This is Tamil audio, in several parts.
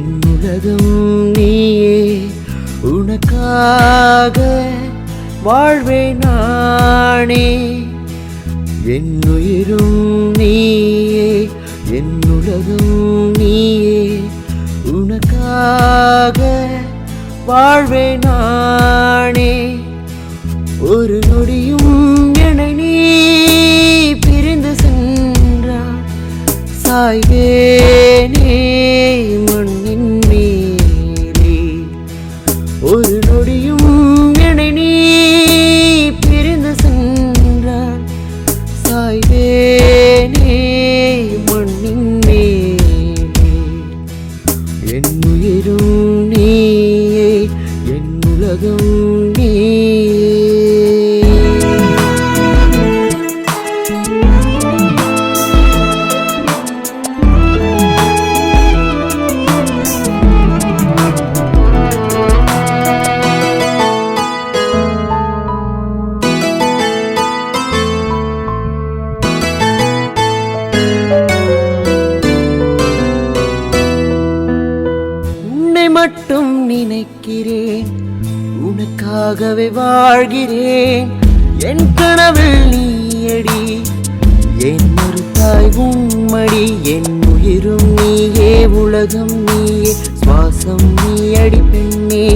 என் உலகம் நீயே, உனக்காக வாழ்வேன் நானே. என் உயிரும் நீயே, என் உலகம் நீயே, உனக்காக வாழ்வேன் நானே. ஒரு நொடியும் என்னை நீ பிரிந்து சென்றாய், சாய்வேனே மண்ணின் மேலே. ஒரு நொடியும் என்னை நீ பிரிந்து சென்றாய், சாய்வேனே மண்ணின் மேலே. என் உயிரும் நீயே, என் உலகம் நீயே. மட்டும் நினைக்கிறேன், உனக்காகவே வாழ்கிறேன். என் கனவில் நீயடி, என் ஒரு தாய் உன்மடி. என் உயிரும் நீயே, உலகம் நீயே, சுவாசம் நீயடி பெண்ணே.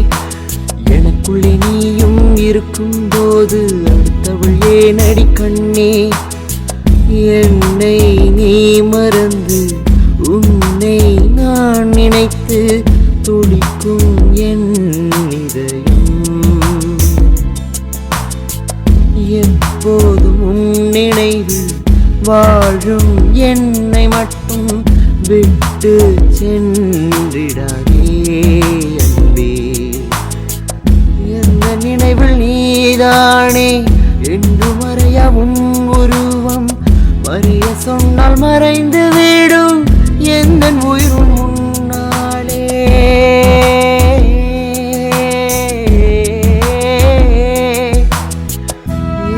எனக்குள்ளே நீயும் இருக்கும் போது அடுத்தவள் ஏனடி கண்ணே. என்னை நீ மறந்து உன்னை நான் நினைத்து துடிக்கும் என் இதயம். எப்போதும் உன் நினைவில் வாழும் என்னை மட்டும் விட்டு சென்றிடாதே அன்பே. எந்த நினைவில் நீதானே என்று மறைய உன் உருவம். மறைய சொன்னால் மறைந்து விடும் எந்த உயிரும் முன்னாலே.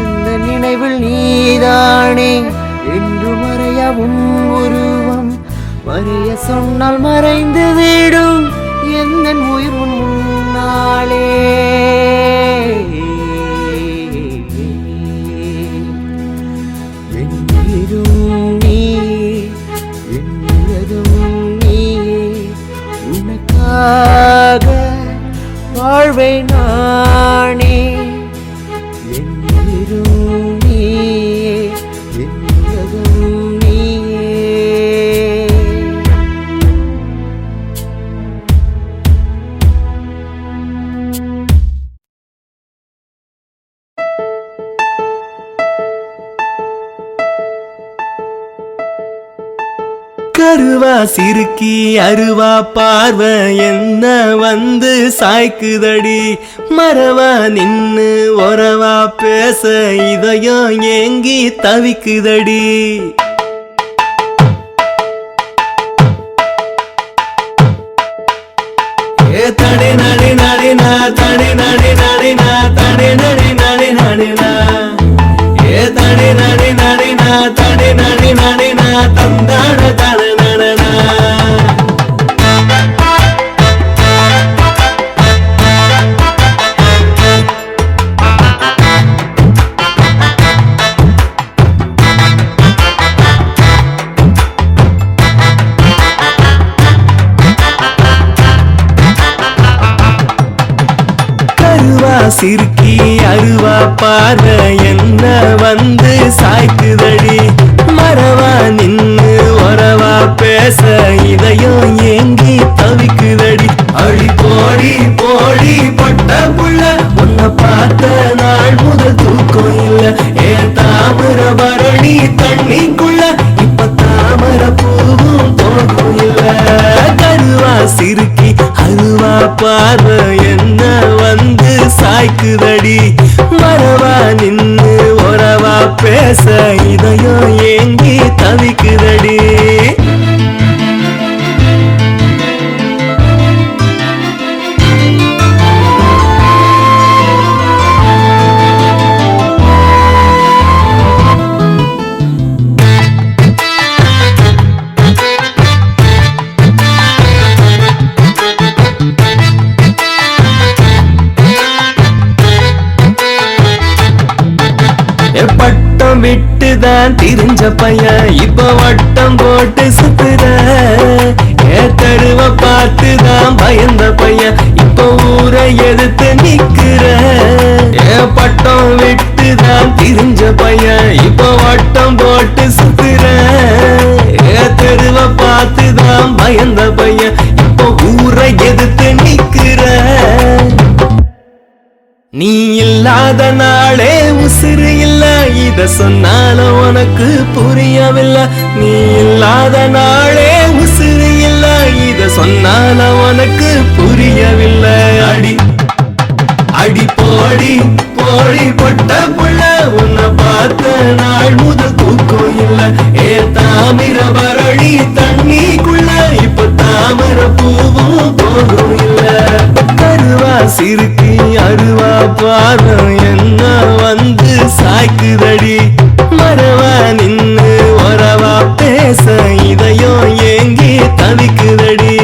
எந்த நினைவில் நீதானே என்று மறைய உன் உருவம். மறைய சொன்னால் மறைந்து விடும் எந்த உயிரும் முன்னாலே. என் உயிரும் நீயே, என் உலகம் நீயே, உனக்காக வாழ்வேன் நானே. என் உயிரும் நீயே, என் உலகம் நீயே. கருவா சிறுக்கி அருவா பார்வை என்ன வந்து சாய்க்குதடி. மரவா நின்னு ஒரவா பேச இதயம் ஏங்கி தவிக்குதடி. ஏ தடை நடை நடைனா, தடை நடை நடைனா, தடை நடை நடை நடைனா. ஏ தடை நடை நடைனா, தடை நடை நடைனா, தந்தான தன நடனா. சிறுக்கி அருவா பார்வை என்ன வந்து சாய்க்குதடி. மரவா நின்னு ஒரவா பேச இதயம் ஏங்கி தவிக்குதடி. அழி போடி போடி பட்ட புள்ள, உன்னை பார்த்த நாள் முதல் தூக்கம் இல்ல. ஏன் தாமர பரணி தண்ணிக்குள்ள இப்ப தாமர பூவும் தோக்கம் இல்ல. கருவா சிறுக்கி அருவா பார்வை என்ன வந்து சாய்க்குதடி. மரவா நின்னு ஒரவா பேச இதயம் ஏங்கி தவிக்குதடி. பட்டம் விட்டுதான் திரிஞ்ச பையன் இப்ப வட்டம் போட்டு சுத்துற. தருவ பார்த்துதான் பயந்த பையன் இப்ப ஊரை எதிர்த்து நிக்கிற. பட்டம் விட்டுதான் திரிஞ்ச பையன் இப்ப வட்டம் போட்டு சுத்துற. தெருவ பார்த்துதான் பயந்த பையன் இப்ப ஊரை எதிர்த்து நிக்கிற. நீ இல்லாத நாளே உசிறு இல்ல, இத சொன்னாலும் உனக்கு புரியவில்லை. நீ இல்லாத நாளே உசிறு இல்ல, இத சொன்னாலும் உனக்கு புரியவில்லை. அடி அடி போடி போடி பொட்ட புள்ள, உன்னை பார்த்த நாள் முதல் தூக்கம் இல்ல. தாமிர பரளி தண்ணிக்குள்ள இப்ப தாமர பூவும் போகும் இல்ல. கருவா சிறுக்கி அருவா பாதம் என்ன வந்து சாய்க்குதடி. மரவா நின்னு உறவா பேச இதயம் ஏங்கி தவிக்குதடி.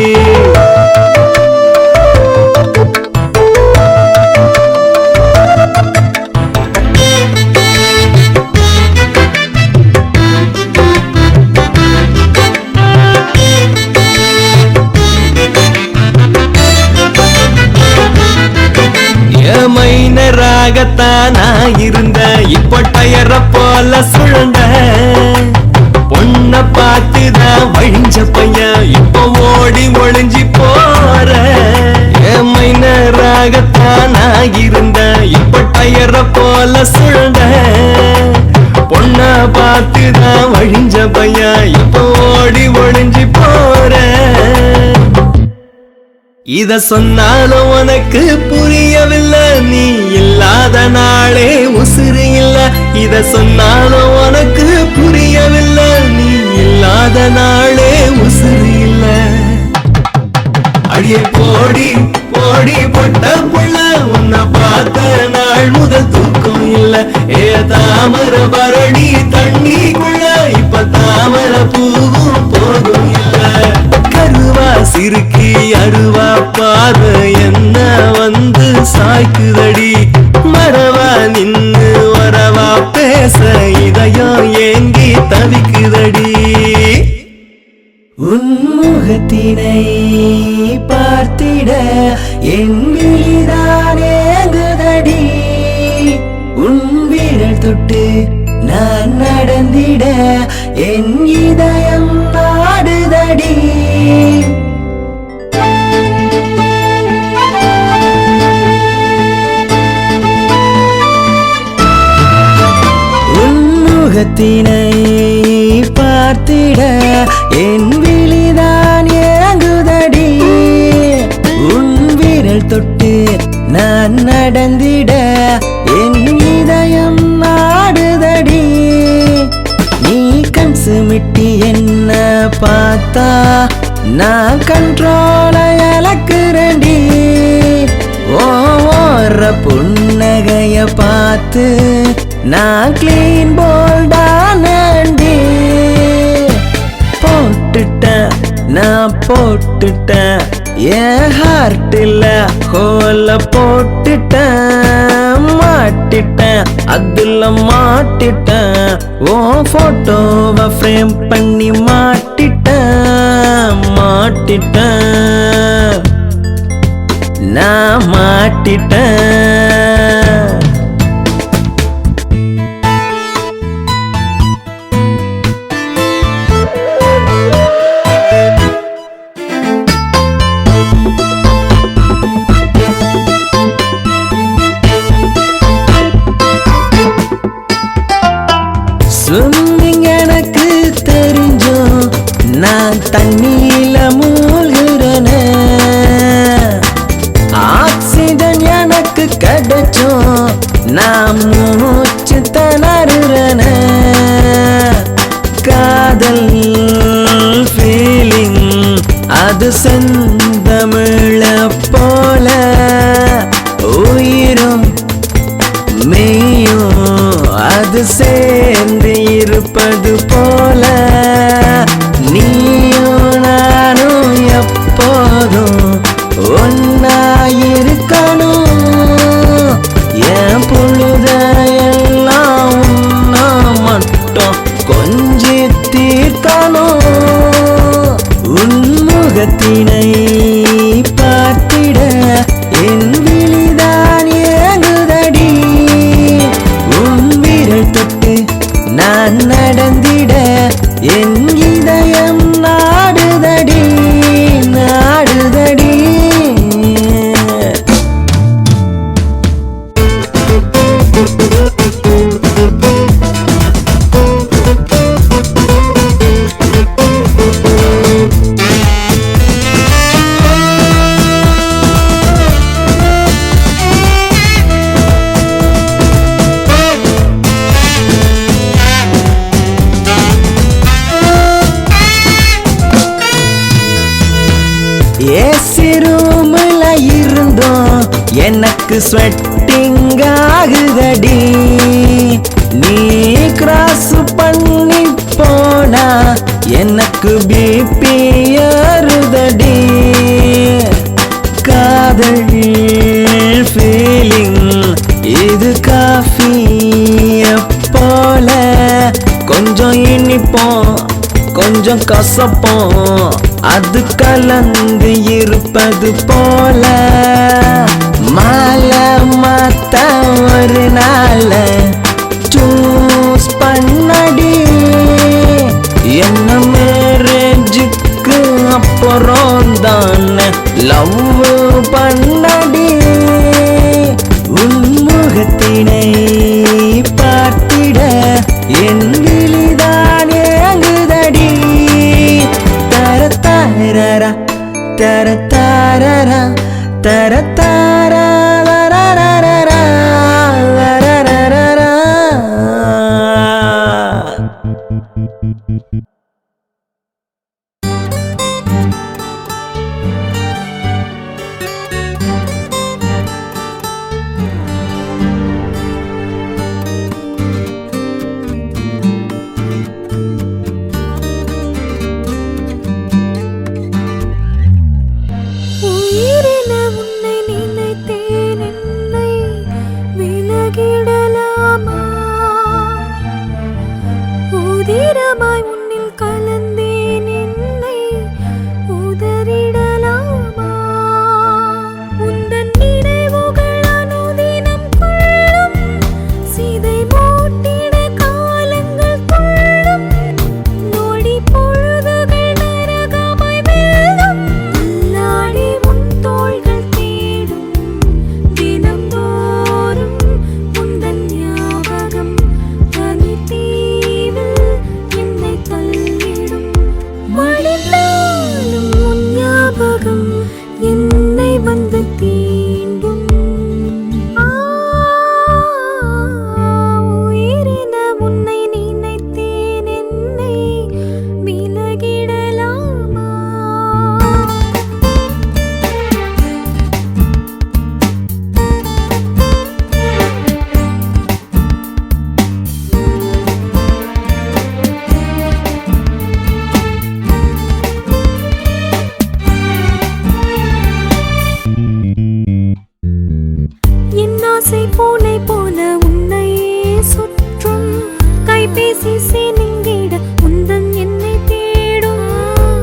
மைனராகத்தானா இருந்த இப்போ டயர போல சுழண்ட. பொண்ண பார்த்துதான் வழிஞ்ச பையன் இப்போ ஓடி ஒளிஞ்சி போற. மைனராகத்தானா இருந்த இப்போ டயர போல சுழண்ட. பொண்ண பார்த்துதான் வழிஞ்ச பையன் இப்போ ஓடி ஒளிஞ்சி போற. இத சொன்னாலும் உனக்கு புரியவில்லை. நீ இல்லாத நாளே உசிறு இல்ல, இத சொன்னாலும் உனக்கு புரியவில்லை. நீ இல்லாத நாளே உசிறு இல்ல. அடியே போடி போடி பொட்ட புள்ள, உன்னை பார்த்த நாள் முதல் தூக்கம் இல்ல. தாமர பரடி தண்ணிக்குள்ள இப்ப தாமர பூவும் போகும் இல்ல. கருவா சிறுக்கி அருவா பாத என்ன வந்து சாய்க்குதடி. மரவா நின்னு வரவா பேச இதயம் ஏங்கி தவிக்குதடி. உன்முகத்தினை பார்த்திட என் விழிதான் ஏங்குதடி. உன் விரல் தொட்டு நான் நடந்திட என் இதயம் நாடுதடி. உன்முகத்தினை பார்த்திட என் விழிதான் ஏங்குதடி. உன் விரல் தொட்டு நான் நடந்திட என் இதயம் நாடுதடி. நீ கண் சுமிட்டி என்ன பார்த்தா நான் கண்ட்ரோல இழக்குறேன்டி. ஓர புன்னகைய பார்த்து நான் கிளீன் போல்டானண்டி. போட்டுட்டேன் நான் போட்டுட்டேன் என் ஹார்ட்டில் ஹோல போட்டுட்டேன். மாட்டிட்டேன் அதுல மாட்டிட்டேன். ஓ போட்டோவை ஃப்ரேம் பண்ணி மாட்டிட்டேன். மாட்டிட்டேன் நான் மாட்டிட்டேன். ஸ்விம்மிங் எனக்கு தெரிஞ்சும் நான் தண்ணியில மூழ்கிறேனே. ஆக்சிஜன் எனக்கு கிடைச்சும் நான் மூச்சு திணறுறேனே. காதல் ஃபீலிங் அது செந்தமிழ போல உயிரும் மெய்யும் அது சேர்ந்து இருப்பது போல. நீயும் நானும் எப்போதும் ஒன்னாயிருக்கணும். என் பொழுத எல்லாம் உன்னா முகத்தினை பார்த்திட என் விழிதான் ஏங்குதடி. உன் விரல் தொட்டு நான் நடந்திட என் இதயம் நாடுதடி நாடுதடி. ஏசி ரூம்ல இருந்தோம் எனக்கு ஸ்வெட்டிங் ஆகுதடி. நீ கிராஸ் பண்ணி போனா எனக்கு பிபி ஏறுதடி. காதல் ஃபீலிங் இது காஃபிய போல கொஞ்சம் இனிப்போம் கொஞ்சம் கசப்போம் அது கலந்து இருப்பது போல. மாலை மாத்த ஒரு நாள் சூஸ் பண்ணடி. என்ன மேரேஜுக்கு அப்புறம் தான் லவ் பண்ணடி. உன் முகத்தினை பார்த்திட என் விழிதான் ஏங்குதடி. தரத்தாரரா தரத்தாரரா தரத்தாரா லரரரரா லரரரரா. உயிரின உன்னை நினைத்தேன் என்னை விலகிடலாமா? உதிரமாய் உன்னில் கலந்தேன் என்னை உதறிடலாமா? உந்தன் நினைவுகள் அனுதினம் கொள்ளும் சிதை மூட்டிட காலங்கள் கொள்ளும் நொடி பொழுதுகள் நரகமாய் வெல்லும். அல்லாடி உன் தோள்கள் தேடும் தினம்தோறும் உந்தன் ஞாபகம் தனித்தீவில் என்னை தள்ளிடும். மடிந்தாலும் உன் ஞாபகம் என்னை வந்து தீண்டும். உயிரின உன்னை நினைத்தேன் என்னை விலகிடலாமா? என் ஆசை பூனை போல உன்னை சுற்றும் கைபேசி சேனிங்கிட உந்தன் என்னை தேடும்.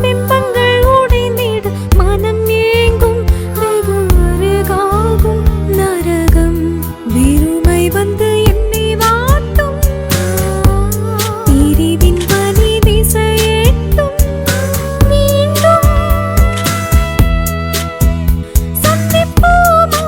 பிம்பங்கள் உடைந்திட மனம் ஏங்கும் வெகு அருகாகும் நரகம் வெறுமை வந்து என்னை வாட்டும். பிரிவின் வலி திசையேட்டும் மீண்டும் சந்திப்போமா?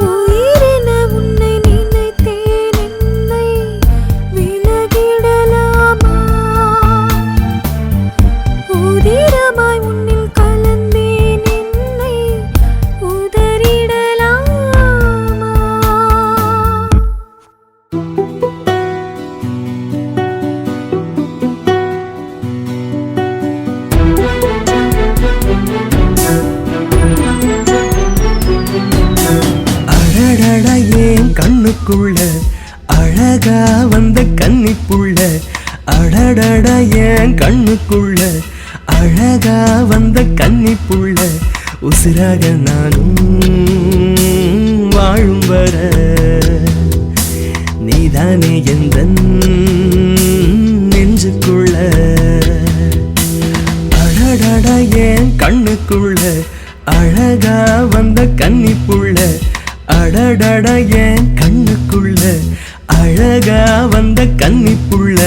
உயிரின உன்னை நினைத்தேன் என்னை விலகிடலாமா? உதிரமாய் உன்னில் கலந்தேன் என்னை உதறிடலாமா? அடடட ஏன் கண்ணுக்குள்ள அழகா வந்த கன்னிப்புள்ள. அடடட ஏன் கண்ணுக்குள்ள அழகா வந்த கன்னிப்புள்ள. உசிராக நானும் வாழும் வர நீதானே எந்தன் நெஞ்சுக்குள்ள அடடடா என் கண்ணுக்குள்ள அழகா வந்த கன்னிப்புள்ள அடடடா என் கண்ணுக்குள்ள அழகா வந்த கன்னிப்புள்ள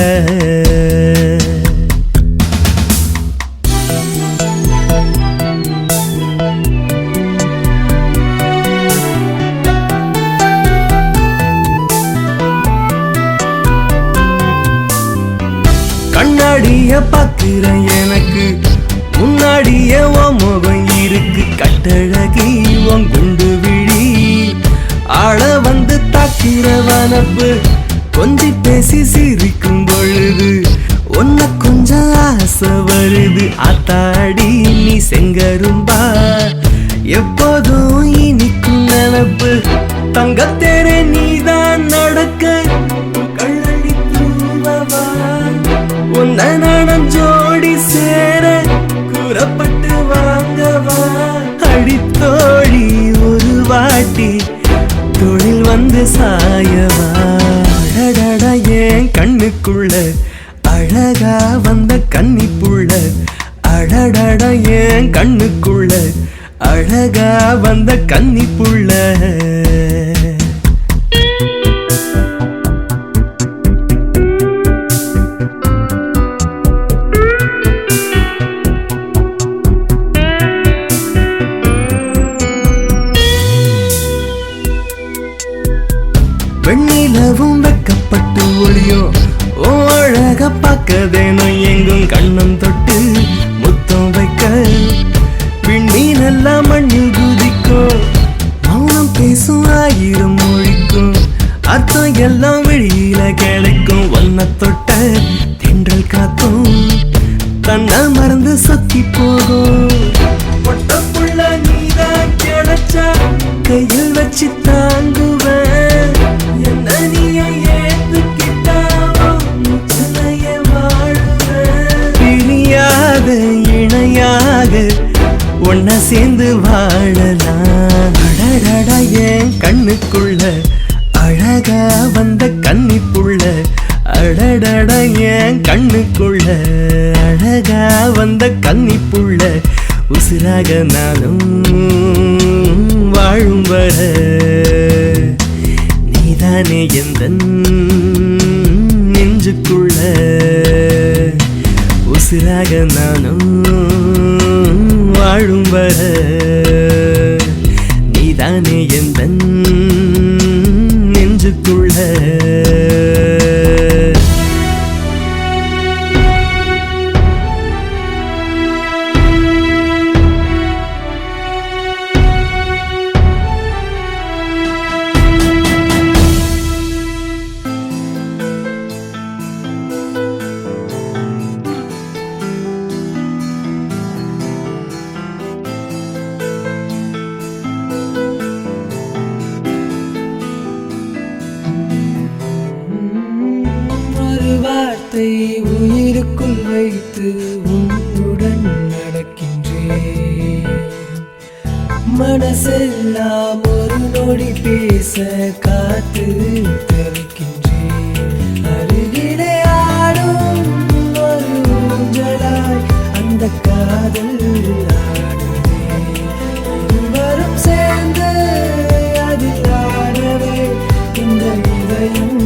கண்ணாடிய பாக்குறேன் எனக்கு முன்னாடியே உன் முகம் இருக்கு கட்டழகி உன் குண்டு விழி ஆள வந்து தாக்கிற வனப்பு கொஞ்சி பேசி சிரிக்கும் பொழுது உன்னை கொஞ்சம் ஆசை வருது ஆத்தாடி நீ செங்கரும்பா எப்போதும் இனிக்கும் நினப்பு தங்கத்தேரே நீதான் நடக்க கள்ளி தூவவா உன்னை நானும் ஜோடி சேர கூறப்பட்டு வாங்கவா அடித்தோழி ஒரு வாட்டி தொழில் வந்து சாயவா அடடடா என் கண்ணுக்குள்ள அழகா வந்த கன்னிப்புள்ள அடடடா என் கண்ணுக்குள்ள அழகா வந்த கன்னிப்புள்ள வெண்ணிலவும் வெக்கப்பட்டு ஒளியும் ஓ அழக பார்க்கதேனும் எங்கும் கண்ணம் தொட்டு முத்தம் வைக்க விண்ணீனெல்லாம் மண்ணில் குதிக்கும் மௌனம் பேசும் ஆயிரம் மொழிக்கும் அர்த்தம் எல்லாம் வெளியில கிடைக்கும் ஒன்ன தொட்ட தென்றல் காத்தும் தன்னை மறந்து சொத்தி போகும் பொட்டப்புள்ள நீதான் கிடைச்சா கையில் வச்சு தாங்குவேன் என்ன நீயை ஏத்துக்கிட்டாவோ முச்சலைய வாழுவேன் பிரியாத இணையாக ஒன்ன சேர்ந்து வாழலாம் அடடடா என் கண்ணுக்குள்ள அழகா வந்த கன்னிப்புள்ள அடடடா என் கண்ணுக்குள்ள அழகா வந்த கன்னிப்புள்ள உசிராக நானும் வாழும் வர நீதானே எந்தன் நெஞ்சுக்குள்ள உசிராக நானும் வாழும் வர நீதானே எந்தன் நெஞ்சுக்குள்ள வார்த்தை உயிருக்குள் வைத்து உன்னுடன் நடக்கின்றேன் மனசெல்லாம் ஒரு நொடி பேச காத்து தவிக்கின்றேன் அருகிலே ஆடும் ஒரு ஊஞ்சலாய் அந்த காதல் ஆடுதே இருவரும் சேர்ந்து அதில் ஆடவே இந்த இதயம்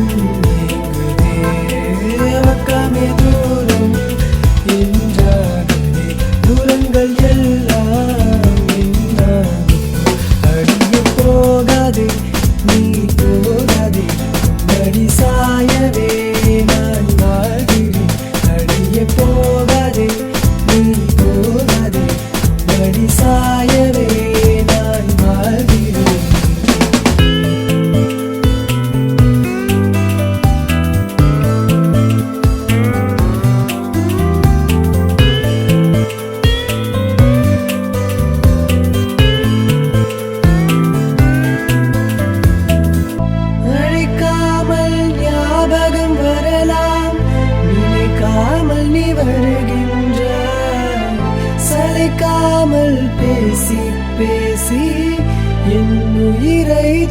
பக்கமே தூரம் என்றாகவே தூரங்கள் எல்லாம் என்னாகும் அடிய போகாதே நீ போகாதே நடி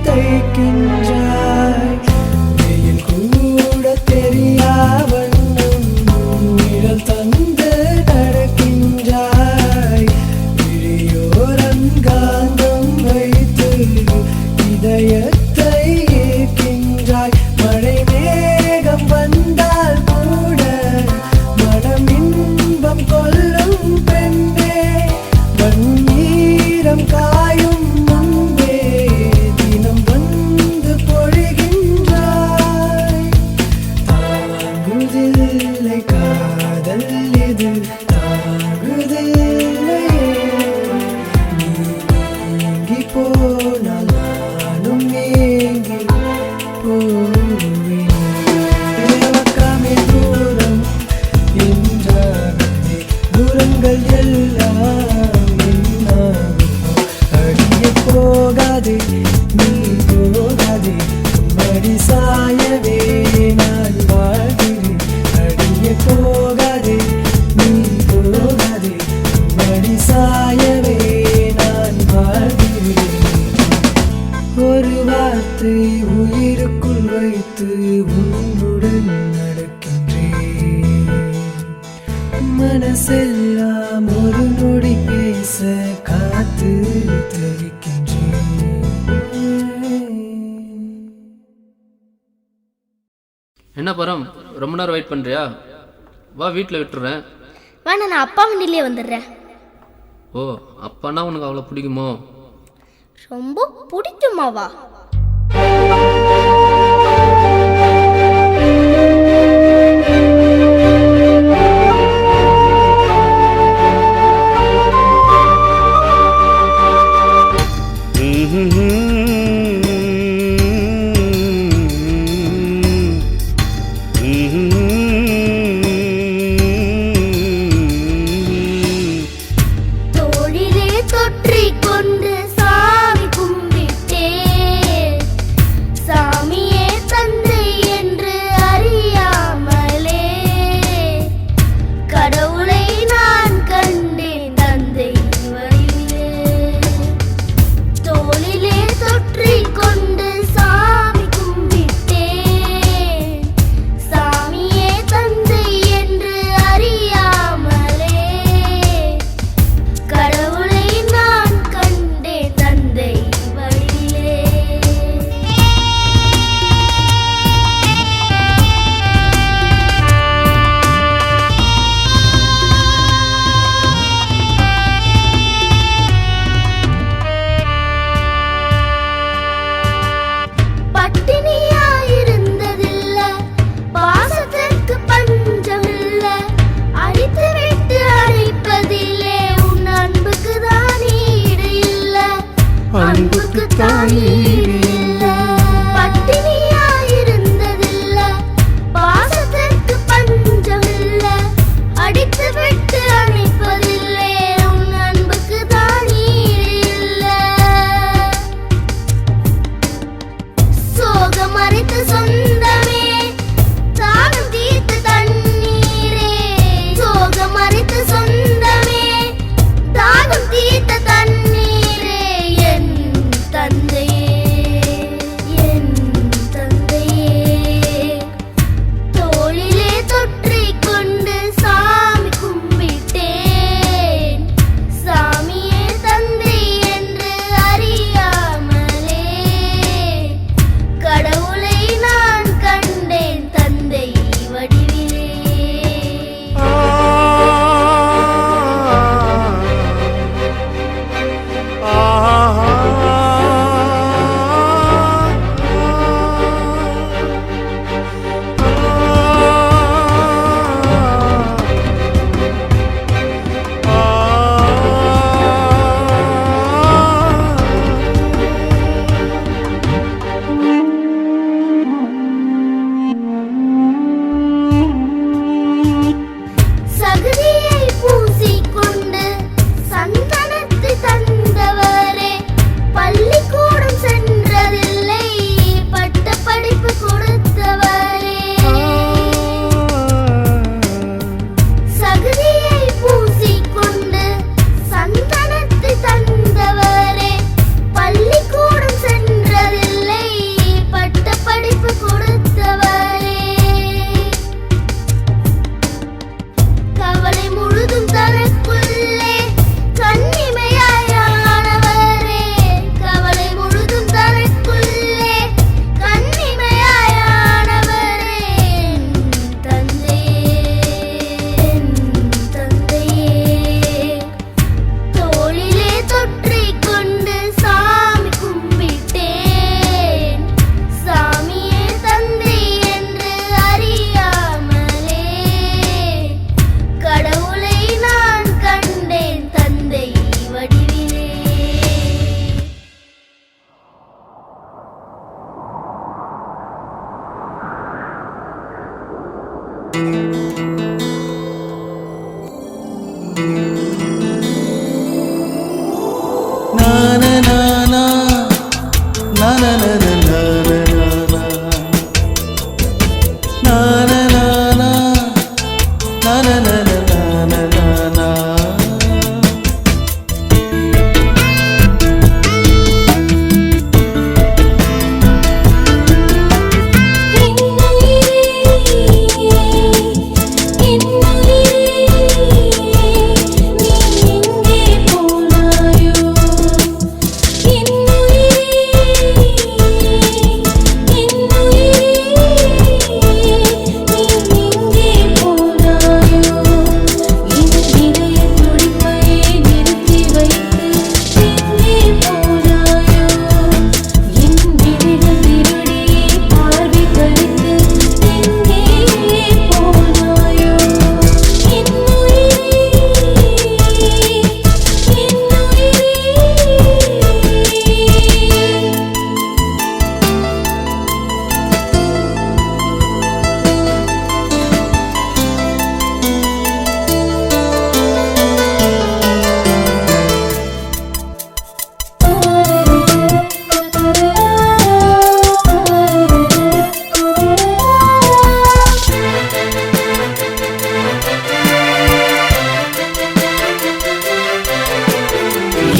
தைக்கின்றாய் வெயில் கூட தெரியாவண்ணம் நிழல் தந்து நடக்கின்றாய் விழியோரங்காந்தம் வைத்து இதயத்தை ஏற்கின்றாய் மழை மேகம் வந்தால் கூட மனம் இன்பம் கொள்ளும் பெண்ணே வண்ணீரம் காயும் முன்பே தினம் வந்து பொழிகின்றாய் தாங்குதில்லை காதல் இது தாங்குதில்லையே நீ நீங்கி போனால் நானும் ஏங்கி போவேன் பக்கமே தூரம் என்றாகவே தூரங்கள் எல்லாம் என்னாகுமோ அடியே போகாதே நீ போகாதே மடி சாயவே நான் வாழ்கிறேன் அடியே போகாதே நீ போகாதே மடி சாயவே நான் வாழ்கிறேன் ஒரு வார்த்தை உயிருக்குள் வைத்து உன்னுடன் நடக்கின்றேன் மனசெல்லாம் ஒரு நொடி பேச காத்து தவிக்கின்றேன் என்ன பரம் ரொம்ப நேரம் வெயிட் பண்ணுறியா? வா வீட்டில் விட்டுறேன். வேணா நான் அப்பா வண்டியிலே வந்துடுறேன். ஓ அப்பான்னா உனக்கு அவ்வளோ பிடிக்குமோ? ரொம்ப பிடிக்குமாவா? தோளிலே தொற்றிக் கொண்டு சாமி கும்பிட்டே சாமியே தந்தை என்று அறியாமலே கடவுளை நான் கண்டேன் தந்தை வழியிலே தோளிலே தொற்றி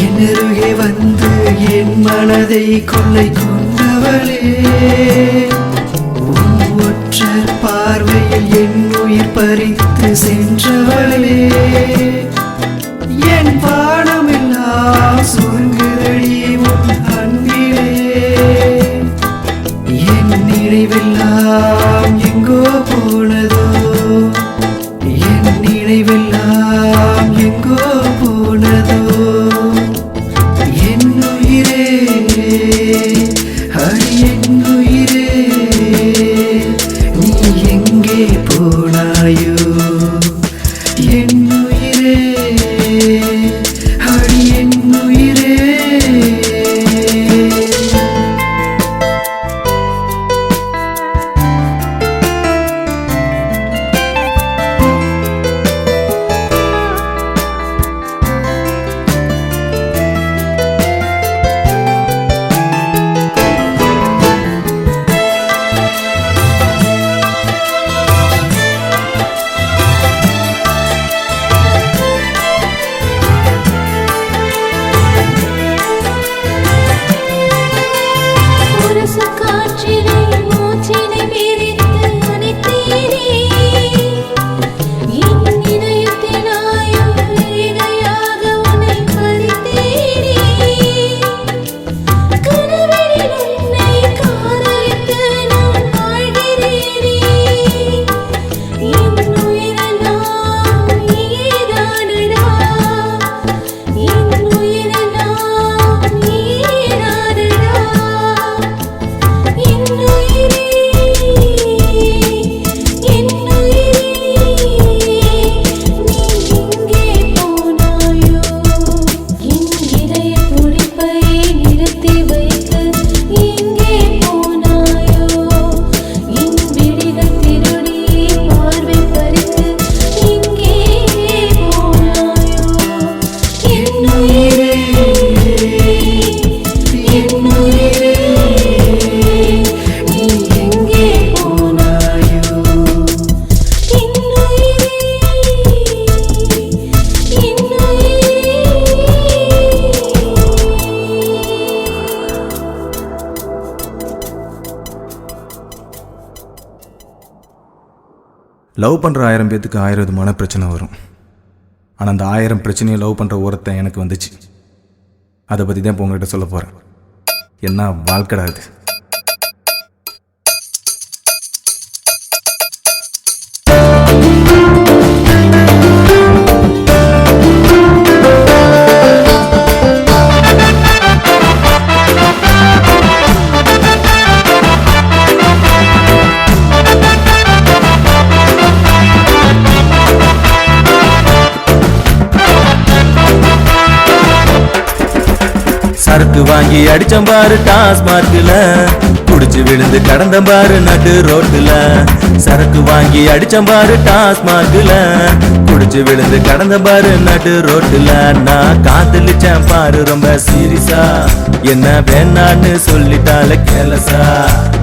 என்னருகே வந்து என் மனதை கொள்ளை கொண்டவளே, உன் ஒற்றர் பார்வையில் என் உயிர் பறித்து சென்றவளே, என் பாடமெல்லாம் சுருங்குதடி உன் அன்பிலே, என் நினைவெல்லாம் எங்கோ போனதோ, என் நினைவெல்லாம் எங்கோ போனதோ, என் உயிரே ஹரி என் உயிரே, நீ எங்கே போனாயோ, என் உயிரே ஹரி என் உயிரே. லவ் பண்ணுற 1000 பேத்துக்கு 1000 விதமான பிரச்சனை வரும். ஆனால் அந்த 1000 பிரச்சனையை லவ் பண்ணுற ஒருத்தன் எனக்கு வந்துச்சு. அதை பற்றி தான் இப்போ உங்கள்கிட்ட சொல்ல போகிறேன். என்ன வாழ்க்கடா இது. சரக்கு வாங்கி அடிச்சம் பாரு டாஸ்மார்க்ல, குடிச்சு விழுந்து கடந்த பாரு நடு ரோட்டுல சரக்கு வாங்கி அடிச்சம் பாரு டாஸ்மார்க்ல குடிச்சு விழுந்து கடந்த பாரு நடு ரோட்டுல நான் காதலிச்சேன் பாரு ரொம்ப சீரியஸா என்ன வேணான்னு சொல்லிட்டால கேலசா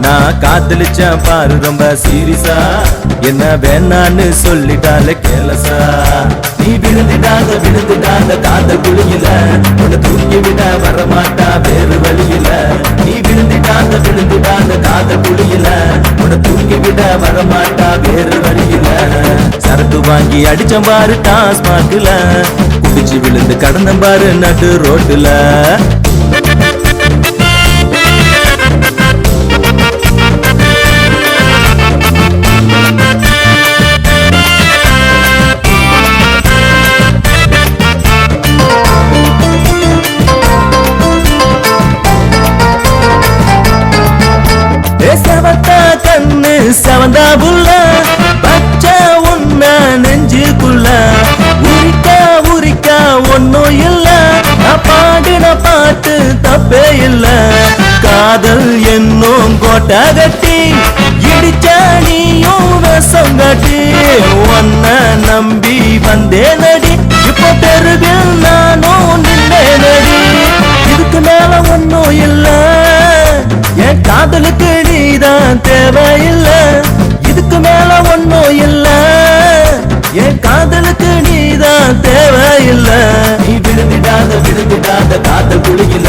நான் காதலிச்சேன் பாரு ரொம்ப சீரியஸா என்ன வேணான்னு சொல்லிட்டால கேலசா நீ விழுந்துடாத காதல் குழியில உன்னை தூக்கி விட வரமாட்டா வேறு வழியில நீ விழுந்துடாத காதல் குழியில உன்னை தூக்கி விட வரமாட்டா வேறு வழியில சரக்கு வாங்கி அடிச்சம் பாரு டாஸ்மார்க்ல குடிச்சு விழுந்து கடந்த பாரு நடு ரோட்டுல செவத்தா கண்ணு செவந்தா புள்ள பச்சை உன்ன நெஞ்சுக்குள்ள உரிக்கா ஒன்னும் இல்ல நான் பாடின பாட்டு தப்பே இல்ல காதல் என்னும் கோட்டை கட்டி இடிச்ச நீயும் விஷம் கட்டி ஒன்ன நம்பி வந்தே நடி இப்போ தெருவில் நானும் நின்னே நடி இதுக்கு மேல ஒன்னும் இல்ல என் காதலுக்கு நீதான் தேவையில்ல இதுக்கு மேல ஒன்னும் இல்ல என் காதலுக்கு நீதான் தேவையில்ல நீ விழுந்துடாத காதல் குழியில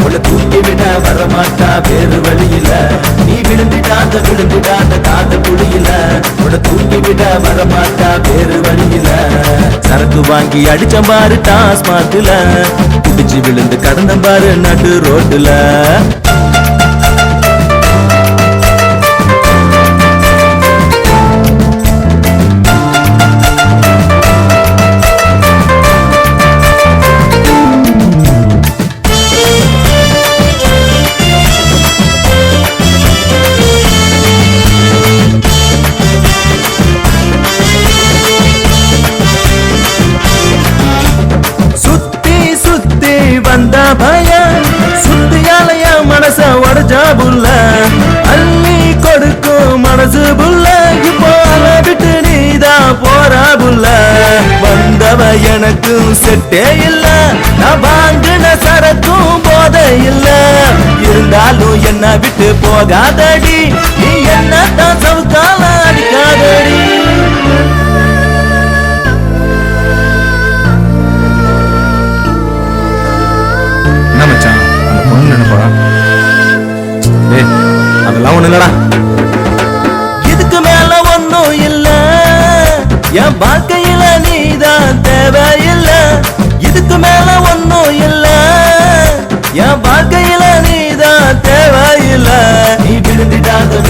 உன்னை தூக்கி விட வரமாட்டா வேறு வழியில நீ விழுந்துடாத காதல் குழியில உன்னை தூக்கி விட வரமாட்டா வேறு வழியில சரக்கு வாங்கி அடிச்சம் பாரு டாஸ்மார்க்ல குடிச்சு விழுந்து கடந்த பாரு நடு ரோட்டுல வந்த பயம் சுத்தியாலய மனச உடஞ்சா புள்ள அள்ளி கொடுக்கும் மனசு புள்ள இப்போ விட்டு நீதான் போறா புள்ள வந்தவ எனக்கும் செட்டே இல்ல நான் வாங்கின சரக்கும் போதை இல்ல இருந்தாலும் என்ன விட்டு போகாதடி நீ என்ன தான் சவுக்கால அடிக்காதடி அதெல்லாம் ஒண்ணு இல்லடா இதுக்கு மேல ஒன்னும் இல்ல என் வாழ்க்கையில நீதான் தேவையில்ல இதுக்கு மேல ஒன்னும் இல்ல என் வாழ்க்கையில நீதான் தேவையில்ல நீ விழுந்துடாத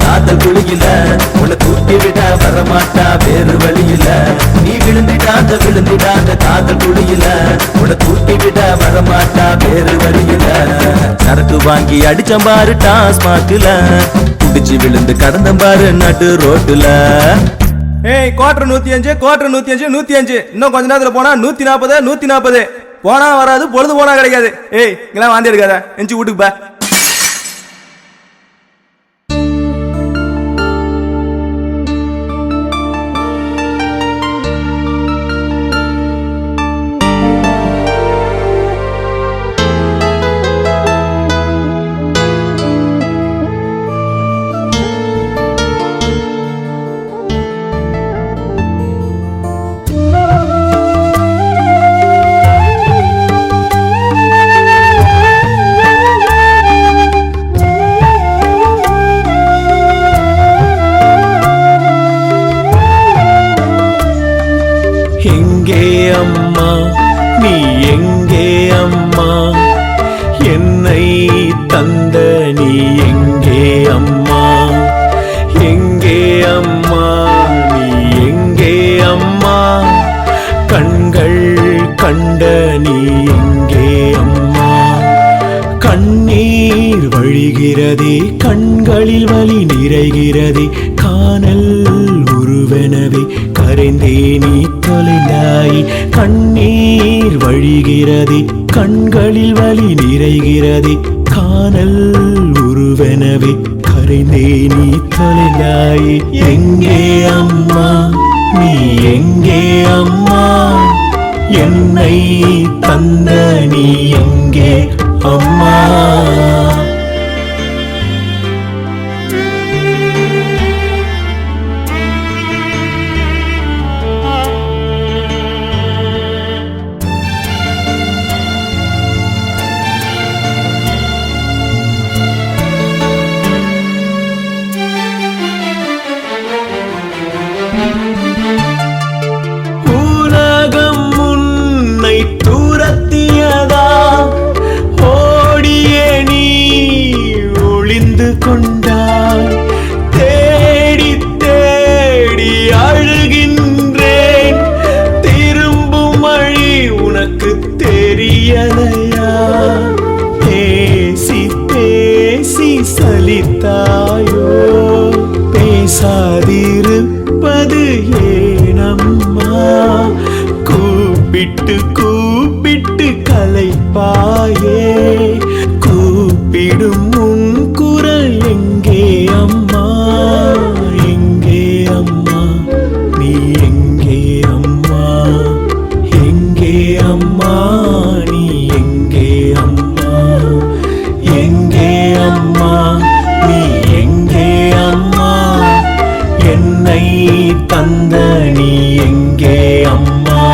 காதல் குழியில உன்னை தூக்கி விட வரமாட்டா வேறு வழியில நீ விழுந்துடாத காதல் குழியில உன்னை தூக்கி விட வரமாட்டா வேறு வழியில சரக்கு வாங்கி அடிச்சம் பாரு டாஸ்மார்க்ல குடிச்சு விழுந்து கடந்த பாரு நடு ரோட்டுல ஏய் குவார்டர் 105 இன்னும் கொஞ்ச நேரத்துல போனா 140 போனா வராது பொழுது போனா கிடைக்காது ஏய் இங்கெல்லாம் வாந்தி எடுக்காத எஞ்சி வீட்டுக்கு பா எங்கே அம்மா நீ எங்கே அம்மா என்னை தந்த நீ எங்கே அம்மா எங்கே அம்மா நீ எங்கே அம்மா கண்கள் கண்ட நீ எங்கே அம்மா கண்ணீர் வழிகிறதே கண்களில் வலி நிறைகிறதே காணல் உருவெனவே கரைந்தே நீ தொலைந்தாய் கண்ணீர் வழிகிறதே கண்களில் வலி நிறைகிறதே காணல் உருவெனவே கரைந்தே நீ தொலைந்தாயே எங்கே அம்மா நீ எங்கே அம்மா என்னை தந்த நீ எங்கே அம்மா உலகம் உன்னை துரத்தியதா ஓடியே நீ ஒளிந்து கொண்டாய் தேடி தேடி அழுகின்றேன் திரும்பும் வழி உனக்கு தெரியலையா பேசி பேசி சலித்தாயோ பேசாதிருப்பது ஏனம்மா கூப்பிட்டு கூப்பிட்டு கலைப்பாயே கூப்பிடும் உன் குரல் எங்கே அம்மா எங்கே அம்மா நீ எங்கே அம்மா எங்கே அம்மா நீ எங்கே அம்மா எங்கே அம்மா நீ எங்கே அம்மா என்னை தந்த நீ எங்கே அம்மா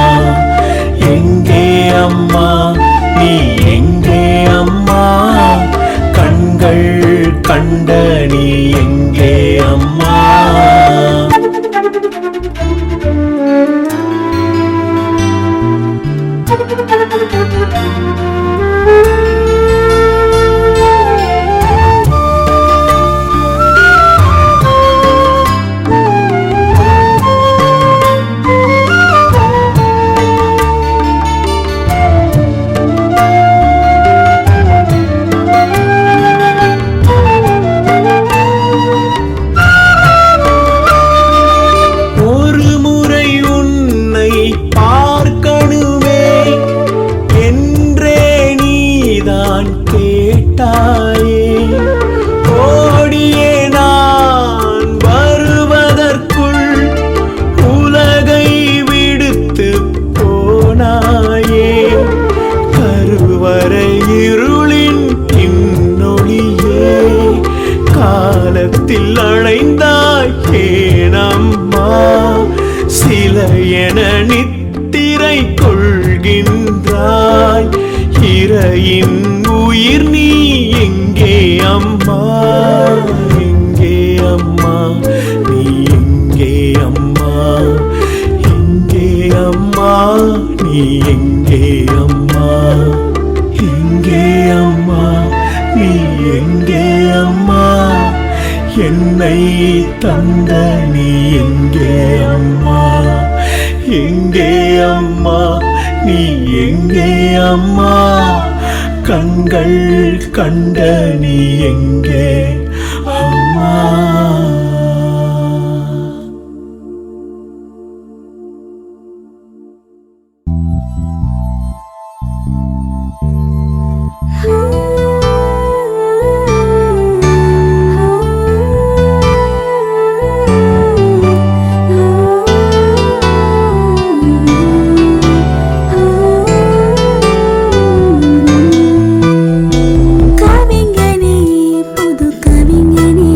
எங்கே அம்மா நீ எங்கே அம்மா கண்கள் கண்ட நீ எங்கே அம்மா ஒரு முறை உன்னை பார்க்கணுமே என்றே நீதான் கேட்டாயே ஓடியே நான் வருவதற்குள் உலகை விடுத்து போனாயே கருவறை இருளின் பின்னொழியே காலத்தில் அணைந்தாய் ஏனம்மா சில என நித்திரை கொள்கின்றாய் இறையின் உயிர் நீ எங்கே அம்மா எங்கே அம்மா நீ எங்கே அம்மா எங்கே அம்மா நீ எங்கே அம்மா எங்கே அம்மா நீ எங்கே அம்மா என்னை தந்த நீ எங்கே அம்மா எங்கே அம்மா நீ எங்கே அம்மா கண்கள் கண்ட நீ எங்கே அம்மா கவிஞனே புது கவிஞனே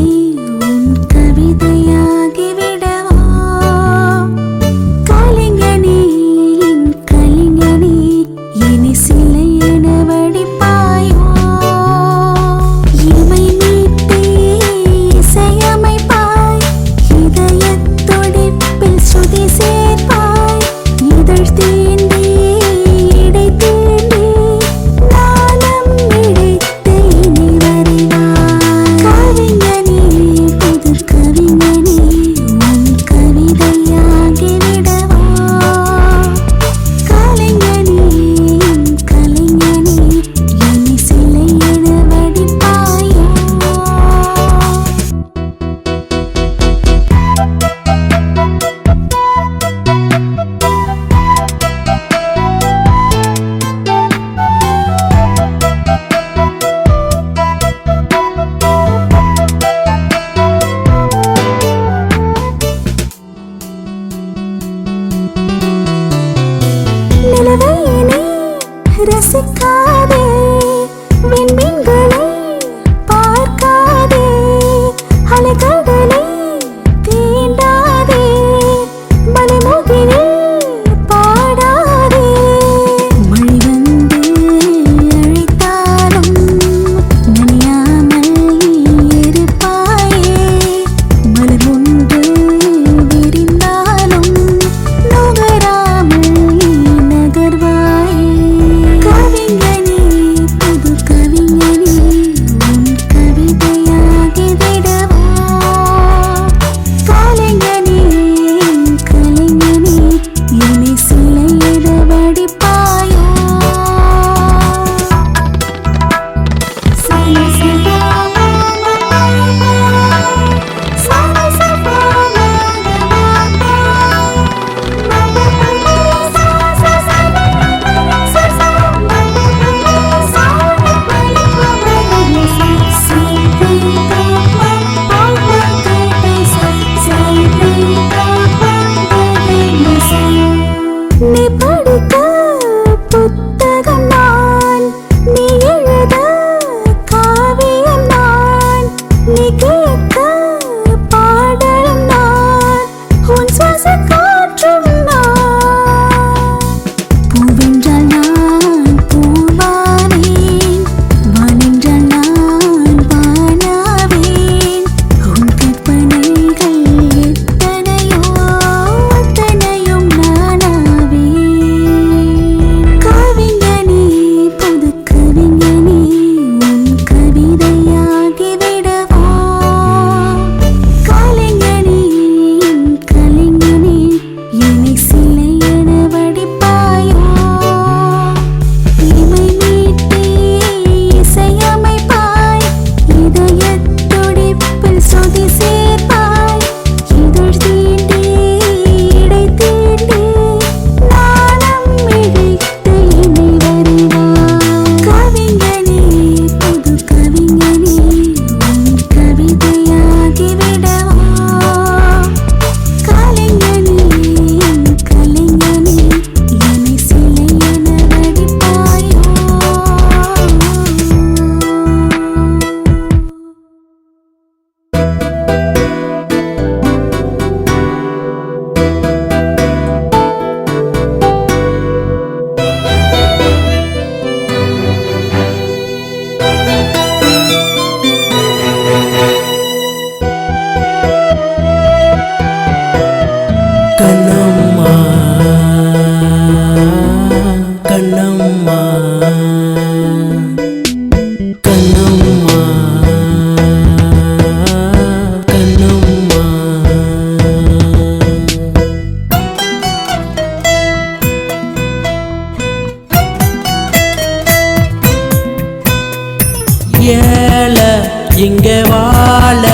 இங்க வாழ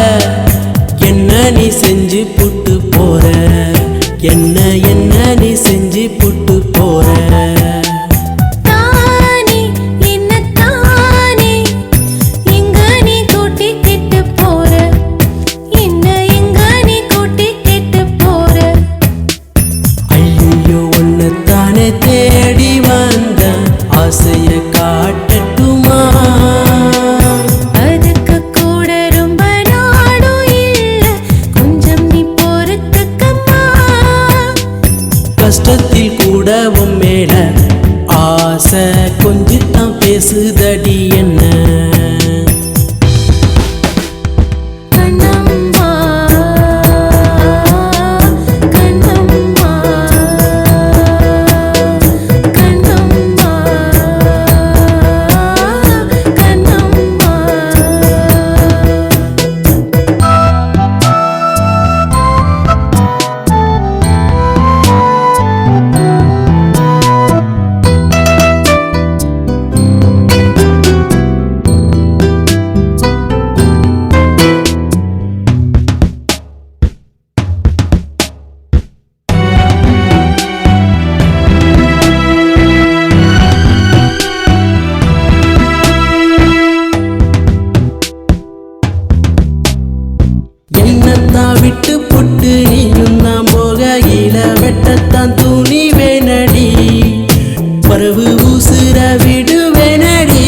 என்ன நீ செஞ்சு புட்டு போற, என்ன என்ன நீ செஞ்சு புட்டு போற. தானே என்ன தானே எங்க நீ கூட்டி கெட்டு போற, என்ன எங்க நீ கூட்டி கெட்டு போற. ஐயோ ஒன்னத்தானே தேடி வந்த ஆசைய காட்டட்டுமா, அதுக்கு கூட ரொம்ப நாடும் இல்ல, கொஞ்சம் நீ பொறுத்துக்கம்மா. கஷ்டத்தில் கூட உன் மேல ஆசை கொஞ்சித்தான் பேசுதடி என்ன. கண்ணம்மா கண்ணம்மா கண்ணம்மா கண்ணம்மா. என்னத்தான் விட்டு புட்டு நீயும் நான் போகையில வெட்டத்தான் துணி வேணடி, பரவு ஊசுற விடுவேனடி.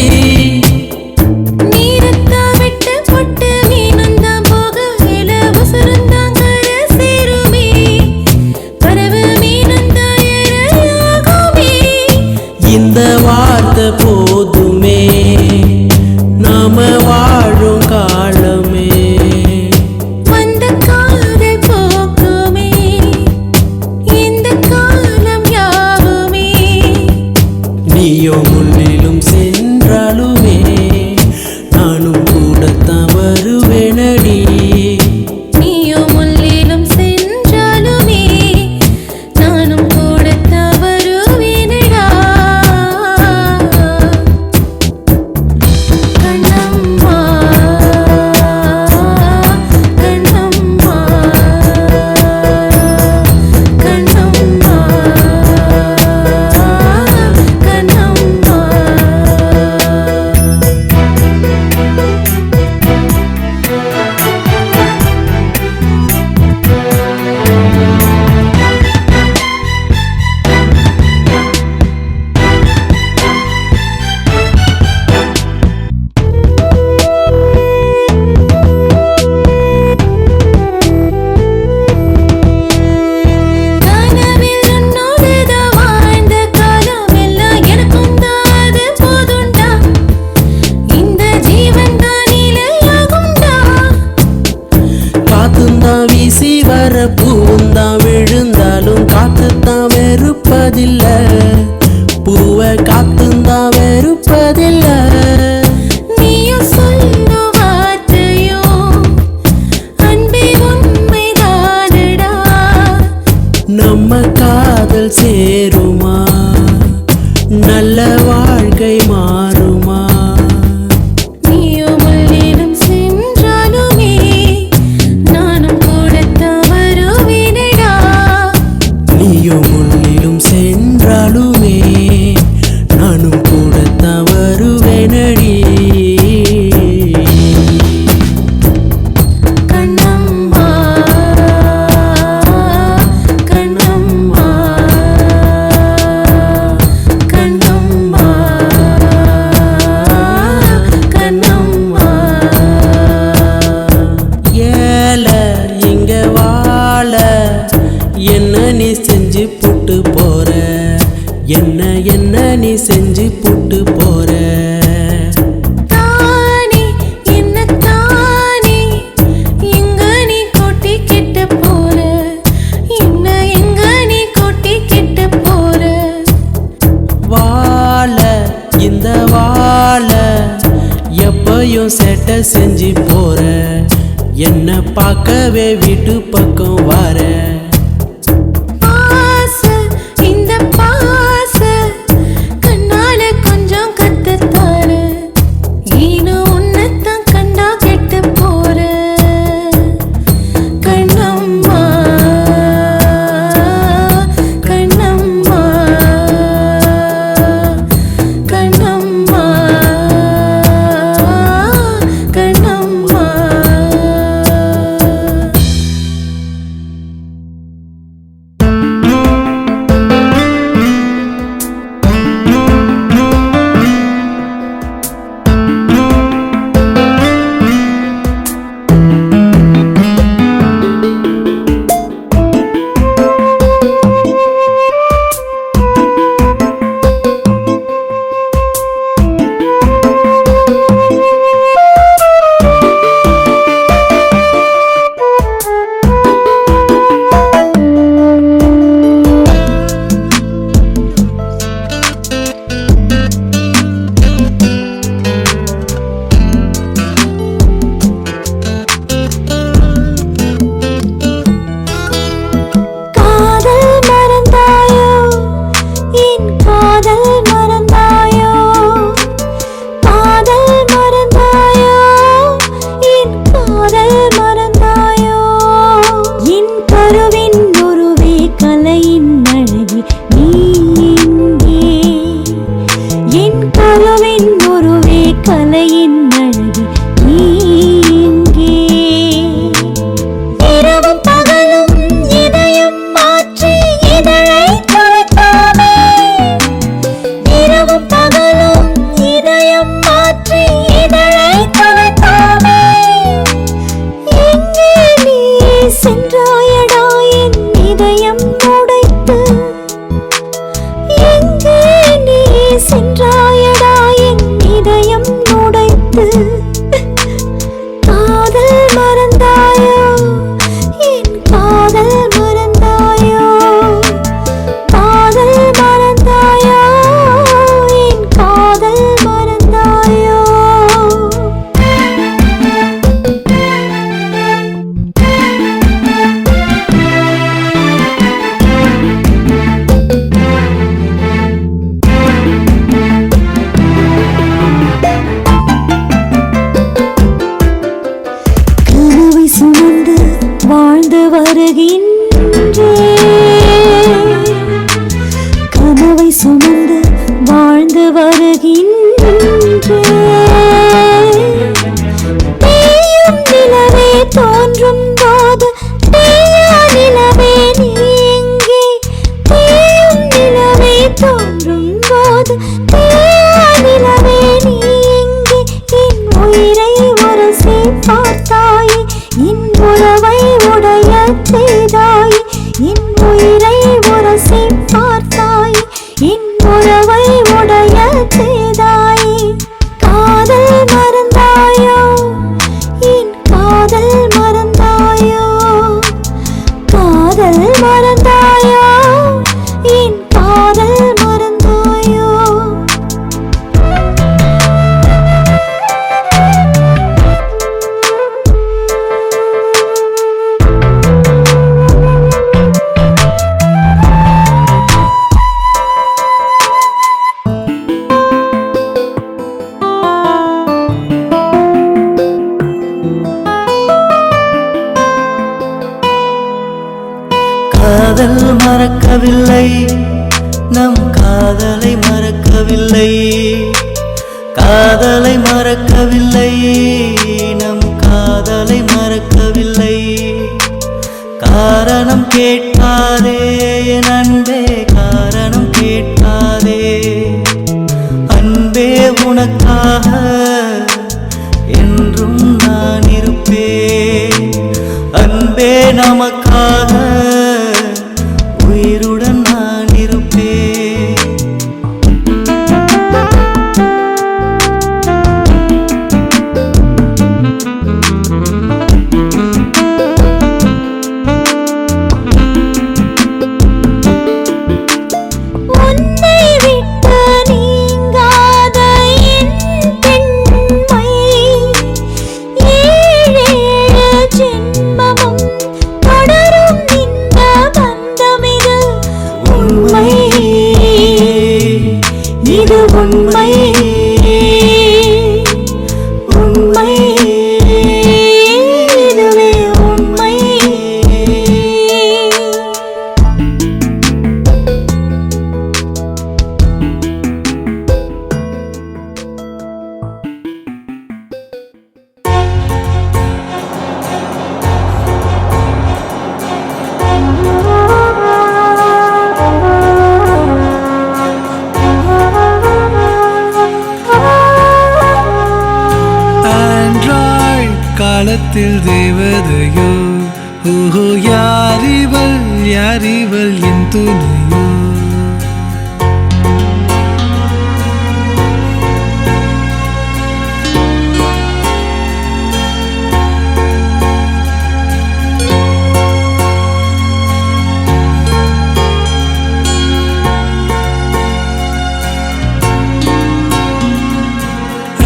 நீரத்தா விட்டு பொட்டு மீனந்தான் போகையில உசுருந்தாங்கர சேருமே, பரவு மீனந்தான் இரையாகுமே. இந்த வார்த்தை போதுமே நாம வாழும் காலமே, வந்த காதல் போக்குமே இந்த காலம் யாவுமே. நீயோ முன்னிலும் சென்றாலுமே நானும் கூடத்தான் வருவேனடி. நீயோ முள்ளிலும் சென்றாலுமே நானும் கூட தவறுவேனடா. கண்ணம்மா கண்ணம்மா கண்ணம்மா கண்ணம்மா. கனவில் உன்னோடுதான் வாழ்ந்த காலம் எல்லாம் எனக்கும் தான் அது போதும்டா, இந்த ஜீவன் தான் நிலையாகும்டா. காத்துந்தான் வீசி வர பூந்தான் விழுந்தாலும் காத்துத்தான் வெறுப்பதில்ல, பூவை காத்துந்தான் வெறுப்பதில்ல. நீயும் சொல்லும் வார்த்தையும் அன்பே உண்மைதானடா. நம்ம காதல் சேருமா, நல்ல வாழ்க்கை மாறுமா. நீயும் முள்ளிலும் சென்றாலுமே நானும் கூடத்தான் வருவேனடா. நீயும் முன்னிலும் சென்றாலுமே நானும் கூடத்தான் வருவேனடி. கண்ணம்மா கண்ணம்மா கண்ணம்மா கண்ணம்மா. ஏல இங்க வாழ என்ன நீ செஞ்சு புட்டு போற, என்ன என்ன நீ செஞ்சு புட்டு போற. தானே என்ன தானே எங்க நீ கூட்டி கெட்டு போற, என்ன எங்க நீ கூட்டி கெட்டு போற. வாழ இந்த வாழ எப்பயும் சேட்டை செஞ்சு போற, என்ன பார்க்கவே வீட்டு பக்கம் வர. ஆசை இந்த பாசை கண்ணால கொஞ்சம் கத்துத்தாரு, ஈனு உன்னைத்தான் கண்டா கெட்டு காதல் மறக்கவில்லை, நம் காதலை மறக்கவில்லை, காதலை மறக்கவில்லை, நம் காதலை மறக்கவில்லை. காரணம் கேட்காதே என் அன்பே, காரணம் கேட்காதே. அன்பே உனக்காக என்றும் நான் இருப்பேன், அன்பே நமக்காக உயிருடன் நான் இருப்பேன். உன்னை விட்டு நீங்காத என் பெண்மை, ஏழேழு ஜென்மமும் தொடரும் இந்த பந்தமிது உண்மை, இது உண்மை, உண்மை, இதுவே உண்மை. ஆண்ட்ராய்ட் காலத்தில் தேவதையோ, ஓஹோ யாரிவள் யாரிவள் என் துணையோ.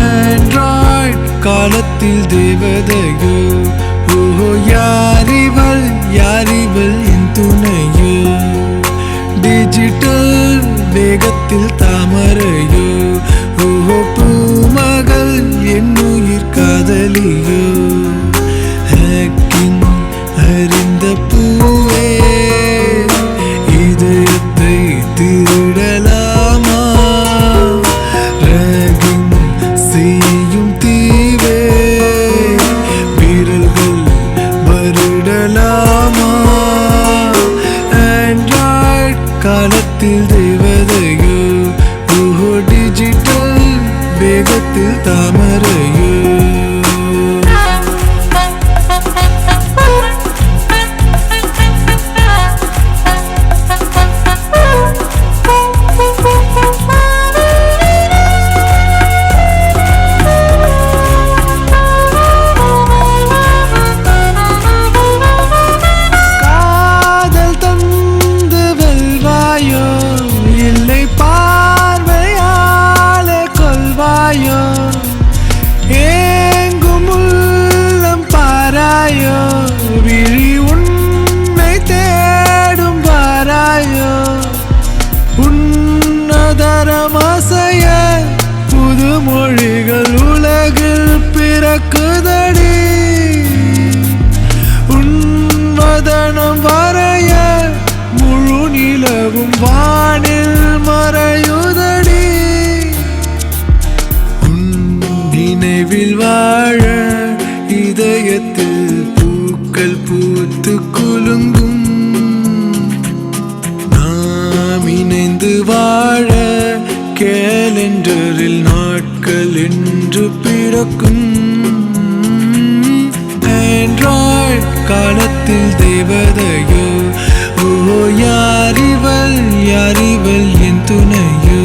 ஆண்ட்ராய்ட் காலத்தில் தேவதையோ, ஓஹோ யாரிவள் யாரிவள் என் துணையோ. டிஜிட்டல் வேகத்தில் தாமரையோ, ஓஹோ பூமகள் என் உயிர் காதலியோ. ஹேக்கிங் அறிந்த பூவே, இதயத்தை திருடலாமா? ராகிங் செய்யும் தீவே, விரல்கள் வருடலாமா? ஆண்ட்ராய்ட் காலத்தில் தேவதையோ, ஓஹோ டிஜிட்டல் வேகத்தில் தாமரையோ. காதல் தந்து வெல்வாயோ, இல்லை பார்வையாலே கொல்வாயோ. ஏங்கும் உள்ளம் பாராயோ, விழி உன்னை தேடும் பாராயோ. உன்னதரமாசைய புது மொழிகள் உலகில் பிறக்குதடி. உன்வதனம் வரைய முழு நிலவும் வானில் மறையுதடி. உன் நினைவில் வாழ இதயத்தில் பூக்கள் பூத்து குலுங்கும். நாம் இணைந்து வாழ கேலண்டரில் நாட்கள் என்று பிறக்கும். ஆண்ட்ராய்ட் காலத்தில் தேவதையோ, ஓ யாரிவள் யாரிவள் என் துணையோ.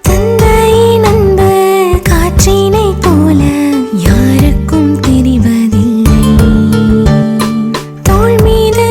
தந்தையின் அன்பு காற்றினைப் போல யாருக்கும் தெரிவதில்லை. தோள் மீது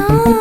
நான்